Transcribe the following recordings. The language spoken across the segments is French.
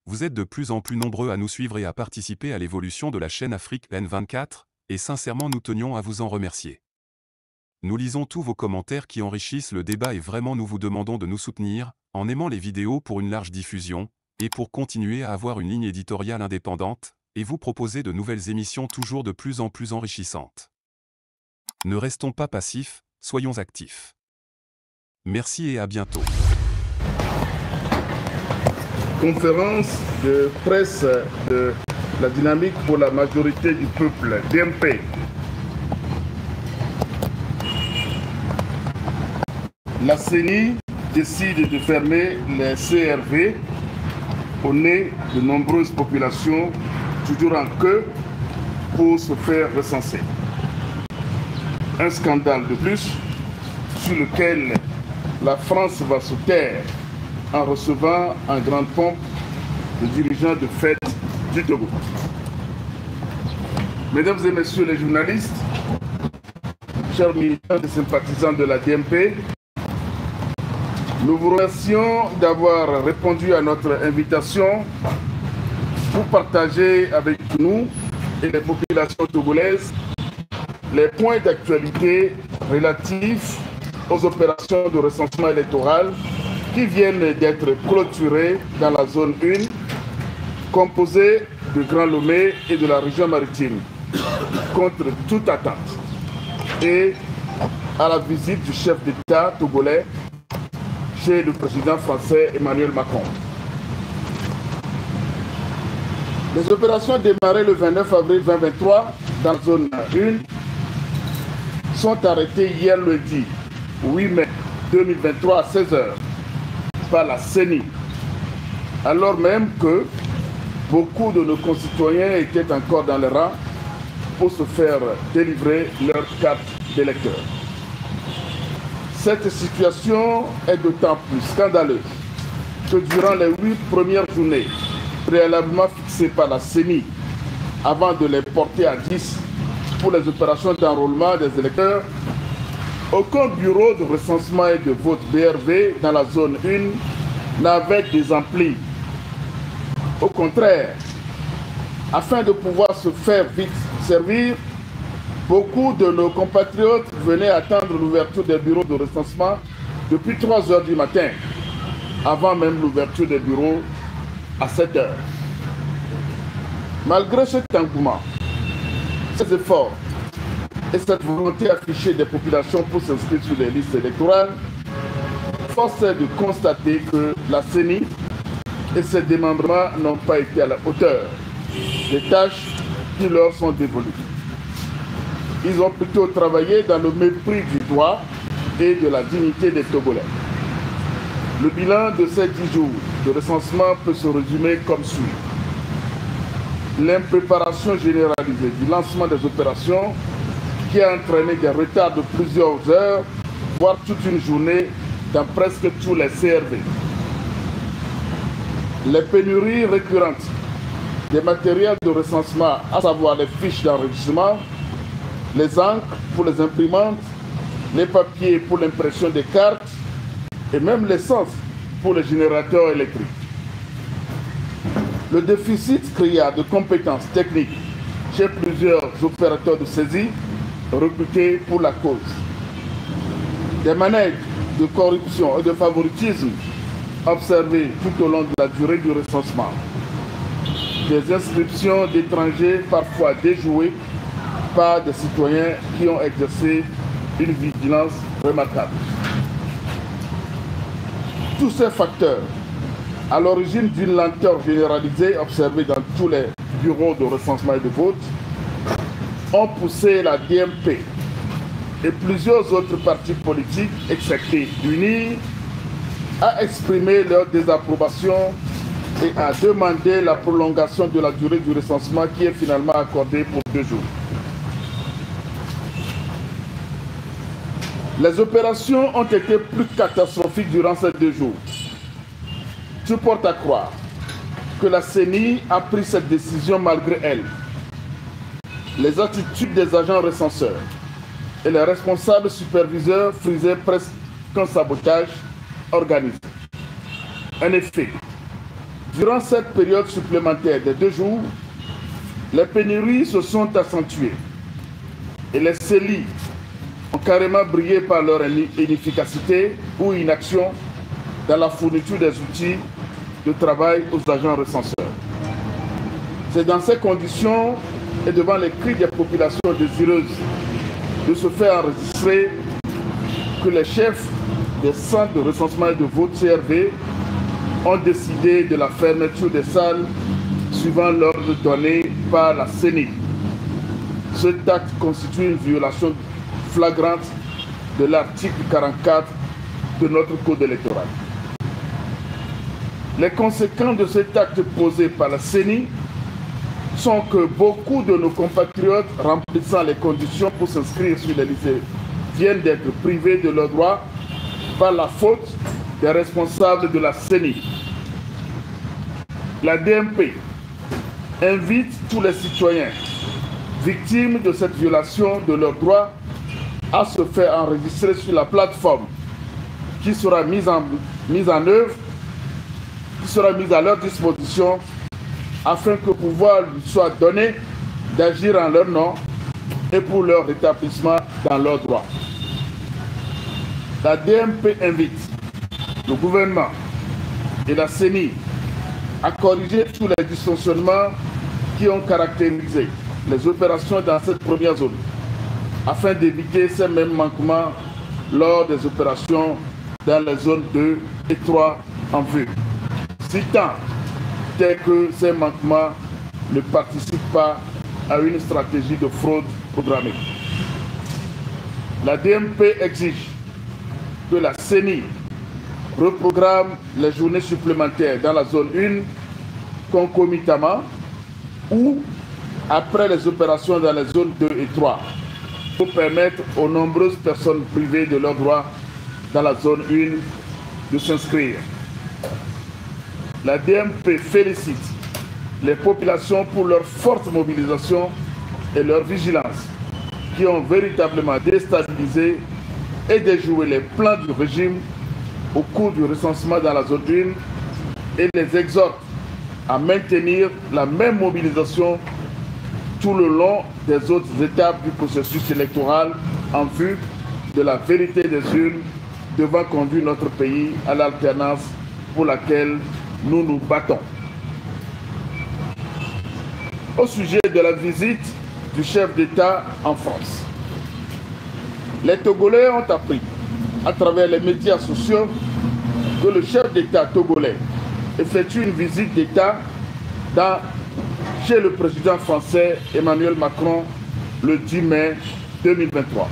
Vous êtes de plus en plus nombreux à nous suivre et à participer à l'évolution de la chaîne Afrique N24, et sincèrement nous tenions à vous en remercier. Nous lisons tous vos commentaires qui enrichissent le débat et vraiment nous vous demandons de nous soutenir, en aimant les vidéos pour une large diffusion, et pour continuer à avoir une ligne éditoriale indépendante, et vous proposer de nouvelles émissions toujours de plus en plus enrichissantes. Ne restons pas passifs, soyons actifs. Merci et à bientôt. Conférence de presse de la dynamique pour la majorité du peuple, DMP. La CENI décide de fermer les CRV au nez de nombreuses populations, toujours en queue, pour se faire recenser. Un scandale de plus sur lequel la France va se taire en recevant en grande pompe le dirigeant de fête du Togo. Mesdames et messieurs les journalistes, chers militants et sympathisants de la DMP, nous vous remercions d'avoir répondu à notre invitation pour partager avec nous et les populations togolaises les points d'actualité relatifs aux opérations de recensement électoral qui viennent d'être clôturées dans la zone 1, composée de Grand Lomé et de la région maritime, contre toute attente, et à la visite du chef d'État togolais chez le président français Emmanuel Macron. Les opérations démarrées le 29 avril 2023 dans la zone 1 sont arrêtées hier lundi 8 mai 2023 à 16h par la CENI, alors même que beaucoup de nos concitoyens étaient encore dans les rangs pour se faire délivrer leur carte d'électeur. Cette situation est d'autant plus scandaleuse que durant les 8 premières journées préalablement fixées par la CENI, avant de les porter à 10 pour les opérations d'enrôlement des électeurs, aucun bureau de recensement et de vote BRV dans la zone 1 n'avait des amplis. Au contraire, afin de pouvoir se faire vite servir, beaucoup de nos compatriotes venaient attendre l'ouverture des bureaux de recensement depuis 3 h du matin, avant même l'ouverture des bureaux à 7 h. Malgré cet engouement, ces efforts et cette volonté affichée des populations pour s'inscrire sur les listes électorales, force est de constater que la CENI et ses démembrements n'ont pas été à la hauteur des tâches qui leur sont dévolues. Ils ont plutôt travaillé dans le mépris du droit et de la dignité des Togolais. Le bilan de ces 10 jours de recensement peut se résumer comme suit. L'impréparation généralisée du lancement des opérations qui a entraîné des retards de plusieurs heures, voire toute une journée dans presque tous les CRV. Les pénuries récurrentes des matériels de recensement, à savoir les fiches d'enregistrement, les encres pour les imprimantes, les papiers pour l'impression des cartes et même l'essence pour les générateurs électriques. Le déficit criard de compétences techniques chez plusieurs opérateurs de saisie recrutés pour la cause. Des manèges de corruption et de favoritisme observés tout au long de la durée du recensement. Des inscriptions d'étrangers parfois déjouées par des citoyens qui ont exercé une vigilance remarquable. Tous ces facteurs, à l'origine d'une lenteur généralisée observée dans tous les bureaux de recensement et de vote, ont poussé la DMP et plusieurs autres partis politiques, excepté l'UNI, à exprimer leur désapprobation et à demander la prolongation de la durée du recensement qui est finalement accordée pour 2 jours. Les opérations ont été plus catastrophiques durant ces 2 jours. Tout porte à croire que la CENI a pris cette décision malgré elle. Les attitudes des agents recenseurs et les responsables superviseurs frisaient presque qu'un sabotage organisé. En effet, Durant cette période supplémentaire de 2 jours, les pénuries se sont accentuées et les CELI ont carrément brillé par leur inefficacité ou inaction dans la fourniture des outils de travail aux agents recenseurs. C'est dans ces conditions et devant les cris des populations désireuses de se faire enregistrer que les chefs des centres de recensement et de vote CRV ont décidé de la fermeture des salles suivant l'ordre donné par la CENI. Cet acte constitue une violation flagrante de l'article 44 de notre code électoral. Les conséquences de cet acte posé par la CENI sont que beaucoup de nos compatriotes remplissant les conditions pour s'inscrire sur les listes viennent d'être privés de leurs droits par la faute des responsables de la CENI. La DMP invite tous les citoyens victimes de cette violation de leurs droits à se faire enregistrer sur la plateforme qui sera mise en œuvre, qui sera mise à leur disposition afin que pouvoir lui soit donné d'agir en leur nom et pour leur rétablissement dans leurs droits. La DMP invite le gouvernement et la CENI à corriger tous les dysfonctionnements qui ont caractérisé les opérations dans cette première zone, afin d'éviter ces mêmes manquements lors des opérations dans les zones 2 et 3 en vue, si tant est que ces manquements ne participent pas à une stratégie de fraude programmée. La DMP exige que la CENI reprogramme les journées supplémentaires dans la zone 1 concomitamment ou après les opérations dans les zones 2 et 3 pour permettre aux nombreuses personnes privées de leurs droits dans la zone 1 de s'inscrire. La DMP félicite les populations pour leur forte mobilisation et leur vigilance qui ont véritablement déstabilisé et déjoué les plans du régime au cours du recensement dans la zone 1 et les exhorte à maintenir la même mobilisation tout le long des autres étapes du processus électoral en vue de la vérité des urnes devant conduire notre pays à l'alternance pour laquelle nous nous battons. Au sujet de la visite du chef d'État en France, les Togolais ont appris à travers les médias sociaux que le chef d'État togolais effectue une visite d'État chez le président français Emmanuel Macron le 10 mai 2023.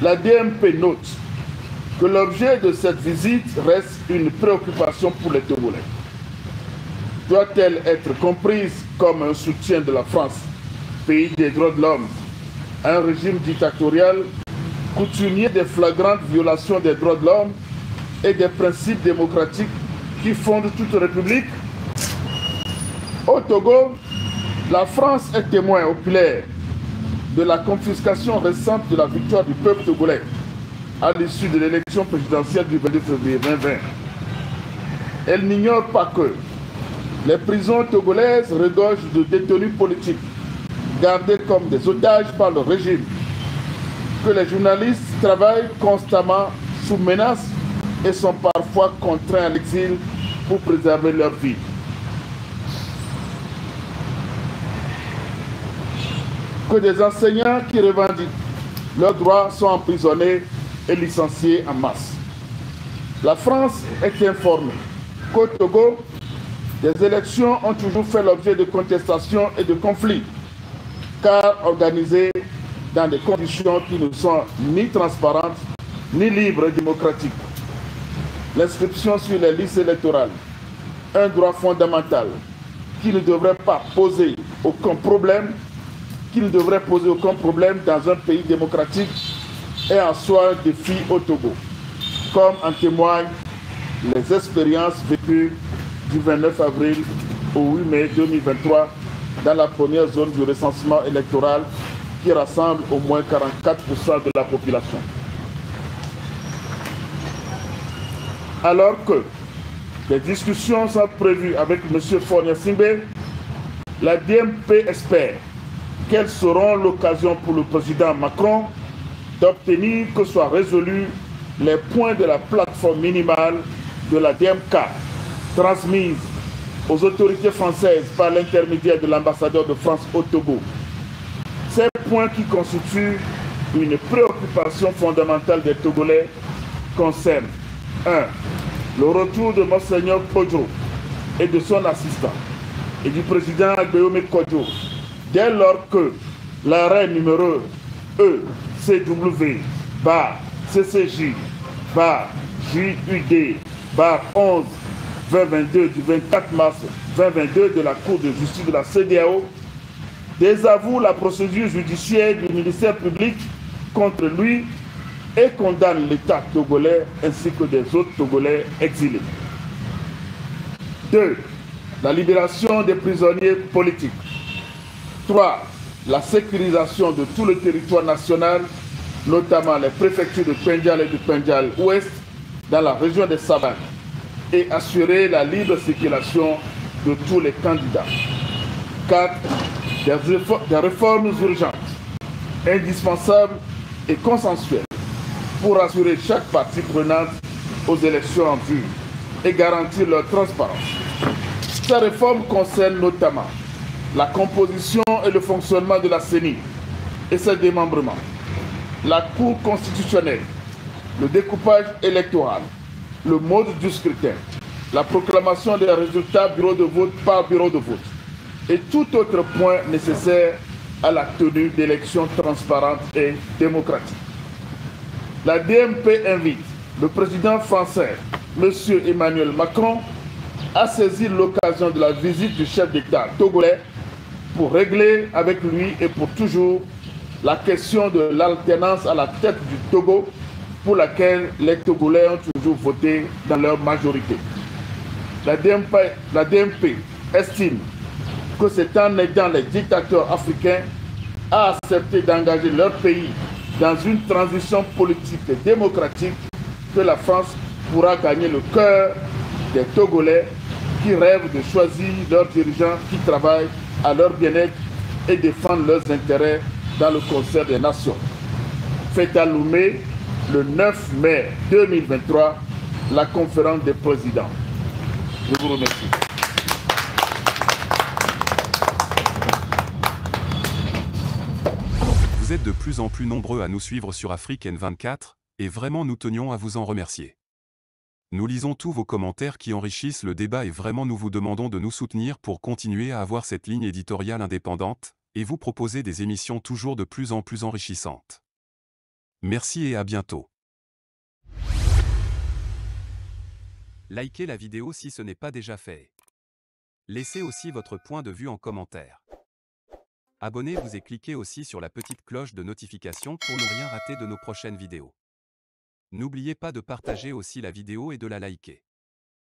La DMP note que l'objet de cette visite reste une préoccupation pour les Togolais. Doit-elle être comprise comme un soutien de la France, pays des droits de l'homme, à un régime dictatorial coutumier des flagrantes violations des droits de l'homme et des principes démocratiques qui fondent toute république? Au Togo, la France est témoin oculaire de la confiscation récente de la victoire du peuple togolais à l'issue de l'élection présidentielle du 22 février 2020. Elle n'ignore pas que les prisons togolaises regorgent de détenus politiques gardés comme des otages par le régime, que les journalistes travaillent constamment sous menace et sont parfois contraints à l'exil pour préserver leur vie. Que des enseignants qui revendiquent leurs droits sont emprisonnés et licenciés en masse. La France est informée qu'au Togo, des élections ont toujours fait l'objet de contestations et de conflits, car organisées dans des conditions qui ne sont ni transparentes, ni libres et démocratiques. L'inscription sur les listes électorales, un droit fondamental qui ne devrait pas poser aucun problème, dans un pays démocratique est en soi un défi au Togo, comme en témoignent les expériences vécues du 29 avril au 8 mai 2023 dans la première zone du recensement électoral qui rassemble au moins 44% de la population. Alors que Des discussions sont prévues avec M. Fornia Singbe. La DMP espère qu'elles seront l'occasion pour le président Macron d'obtenir que soient résolus les points de la plateforme minimale de la DMK transmise aux autorités françaises par l'intermédiaire de l'ambassadeur de France au Togo. Ces points qui constituent une préoccupation fondamentale des Togolais concernent 1. Le retour de Monseigneur Kodjo et de son assistant et du président Guillaume Kodjo dès lors que l'arrêt numéro ECW CCJ JUD 11 2022 du 24 mars 2022 de la Cour de justice de la CEDEAO désavoue la procédure judiciaire du ministère public contre lui et condamne l'État togolais ainsi que des autres Togolais exilés. 2. La libération des prisonniers politiques. 3. La sécurisation de tout le territoire national, notamment les préfectures de Pendjal et de Pendjal Ouest, dans la région des Savanes, et assurer la libre circulation de tous les candidats. 4. Des réformes urgentes, indispensables et consensuelles pour assurer chaque partie prenante aux élections en vue et garantir leur transparence. Ces réformes concernent notamment la composition et le fonctionnement de la CENI et ses démembrements, la Cour constitutionnelle, le découpage électoral, le mode du scrutin, la proclamation des résultats bureau de vote par bureau de vote et tout autre point nécessaire à la tenue d'élections transparentes et démocratiques. La DMP invite le président français, M. Emmanuel Macron, à saisir l'occasion de la visite du chef d'État togolais pour régler avec lui et pour toujours la question de l'alternance à la tête du Togo pour laquelle les Togolais ont toujours voté dans leur majorité. La DMP estime que c'est en aidant les dictateurs africains à accepter d'engager leur pays dans une transition politique et démocratique que la France pourra gagner le cœur des Togolais qui rêvent de choisir leurs dirigeants qui travaillent à leur bien-être et défendent leurs intérêts dans le concert des nations. Fait à Lomé, le 9 mai 2023, la conférence des présidents. Je vous remercie. Vous êtes de plus en plus nombreux à nous suivre sur Afrique N24, et vraiment nous tenions à vous en remercier. Nous lisons tous vos commentaires qui enrichissent le débat et vraiment nous vous demandons de nous soutenir pour continuer à avoir cette ligne éditoriale indépendante, et vous proposer des émissions toujours de plus en plus enrichissantes. Merci et à bientôt. Likez la vidéo si ce n'est pas déjà fait. Laissez aussi votre point de vue en commentaire. Abonnez-vous et cliquez aussi sur la petite cloche de notification pour ne rien rater de nos prochaines vidéos. N'oubliez pas de partager aussi la vidéo et de la liker.